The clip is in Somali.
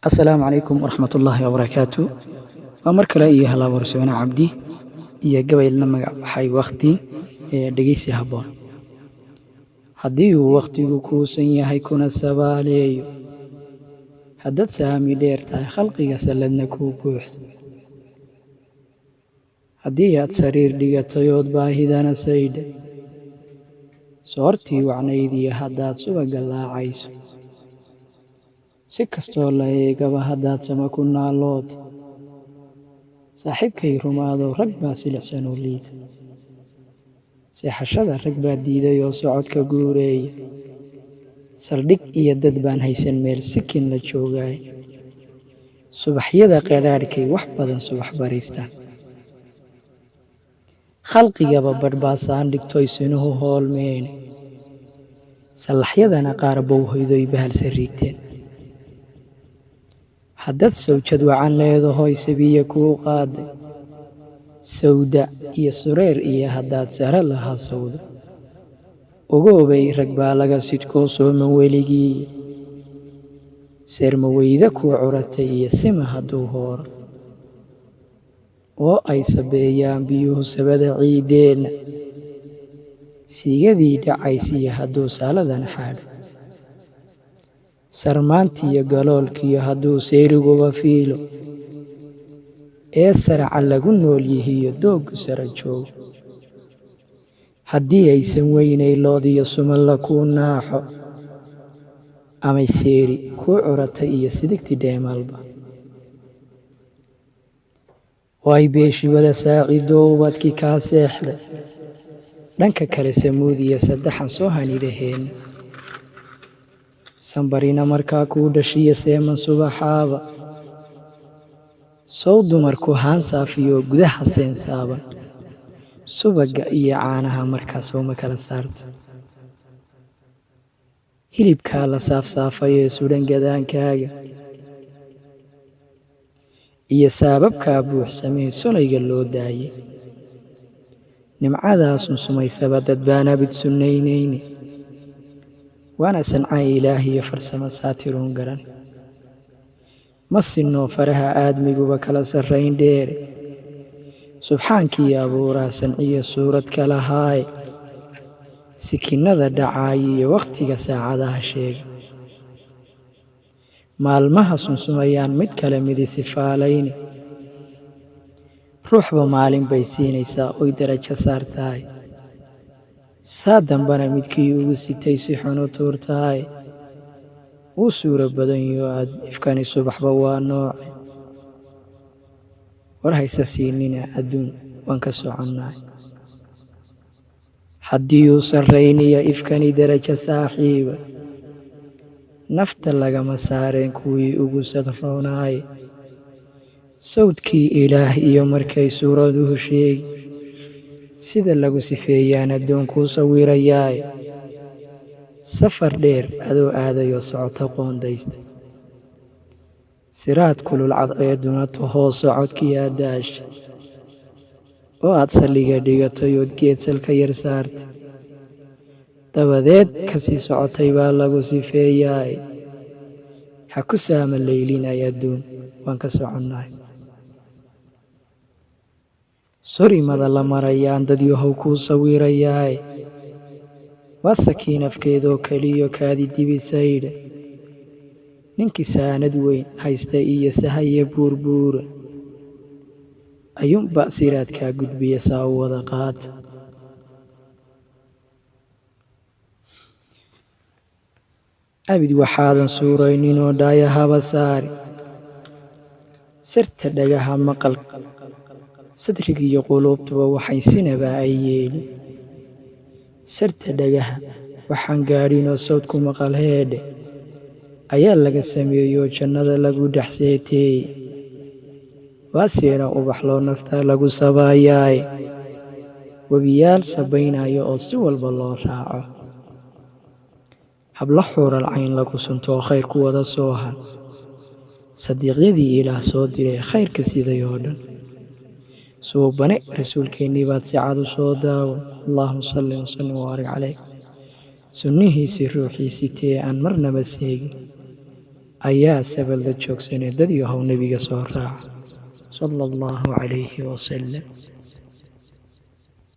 السلام عليكم ورحمة الله وبركاته. ومركلا إيه هلا ورسولنا عبدي إيه قبل لما حي وقتي دقيسي هبون هديه وقتي كوسن هيكون السبالي هدد سامي ديرتا خلقي سلدنا كوكوح هديه سرير ديغا يود باهدانا سيد صورتي وعنيدي هداد سبق الله عيسو si kastoo la eegaba haddaad sama ku naalood saaxiibkay rumaado rag baa silicsan oo liida seexashada rag baa diiday oo socodka guureeya saldhig iyo dad baan haysan meel sikin la joogaay subaxyada qadhaadhkay wax badan subax bariistaan khalqigaba badhbaasaan dhigtoy sinuhu hoolmeene sallaxyadana qaar bowhoydoy bahalsa riigteen haddaad sawjad wacan leedahoy sabiya kuu qaaday sawda iyo sureer iyo haddaad sare lahaa sawda ogoobay rag baa laga sidhkoo sooman weligii seermaweyda kuu curatay iyo sima hadduu hooro oo ay sabeeyaan biyuhu sabada ciideenna siigadii dhacaysiyo hadduu saaladan xaadho sarmaantiyo galoolkiyo hadduu seyriguba fiilo ee saraca lagu nool yihiyo dooggu sara joogo haddii aysan weynay loodiyo sumalla kuu naaxo amay seeri kuu curatay iyo sidigti dheemalba way beeshi wada saacidoo ubadkii kaa seexday dhanka kale samuud iyo saddexan soo hanidhaheenna sambarina markaa kuu dhashiyo seeman subaxaaba sow dumarku haan saafiyo gudaha seensaaban subagga iyo caanaha markaas ooma kala saarto hilibkaa la saafsaafayee sudhan gadaankaaga iyo saababkaa buuxsamee solayga loo daayay nimcadaasun sumaysaba dad baan abid sunnaynayne waana sancay ilaahiyo farsamo saatiruun garan ma sinoo faraha aadmiguba kala sarrayn dheere subxaankii abuuraa sanciyo suurad kala haaye sikinnada dhacaayo iyo wakhtiga saacadaha sheega maalmaha sunsumayaan mid kale midi sifaalayne ruuxba maalin bay siinaysaa oy darajo saartahay saa dambana midkii ugu sitay si xun u tuurtahay wuu suuro badanyo aad ifkani subaxba waa nooce war haysa siinina adduun waan ka soconnahay haddii uu sarrayniyo ifkani darajo saaxiiba nafta lagama saareen kuwii ugu sadroonaaye sawdkii ilaah iyo markay suuraduhu sheegi sida lagu sifeeyaan addoonkuu sawirayaaye safar dheer adoo aadayoo socota qoondaysta siraad kulul cadceeduna tahoo socodkii aadaasha oo aad salliga dhigatay ood geedsalka yar saartay dabadeed ka sii socotay baa lagu sifeeyaaye ha ku saama laylinay adduun waan ka soconnahay sorimada la marayaan dad yahow kuu sawirayaaye waa sakiinafkeedoo keliyo kaadi dibisaydha ninkii saanad weyn haysta iyo sahaye buurbuura ayuunba siraadkaa gudbiya saa u wada qaata abid waxaadan suurayninoo dhaaya haba saari sirta dhagaha maqal sadrigiiyo quluubtuba waxay sinaba ay yeelin sarta dhagaha waxaan gaadhinoo sawdku maqal heedhe ayaa laga sameeyoo jannada lagu dhex seeteeye waa seena ubaxloo naftaa lagu sabaayaaye webiyaal sabaynayo oo si walba loo raaco habla xuural cayn lagu suntoo khayr ku wada soohan sadiiqyadii ilaah soo diray khayrka siday oo dhan suubane rasuulkeennii baad si cad u soo daawan allaahuma salli wasallim wabaarik calayh sunnihiisii ruuxiisii tee aan marnaba seegin ayaa sabal la joogsanay dad yahow nebiga soo raaca sala allahu calayhi wasalam.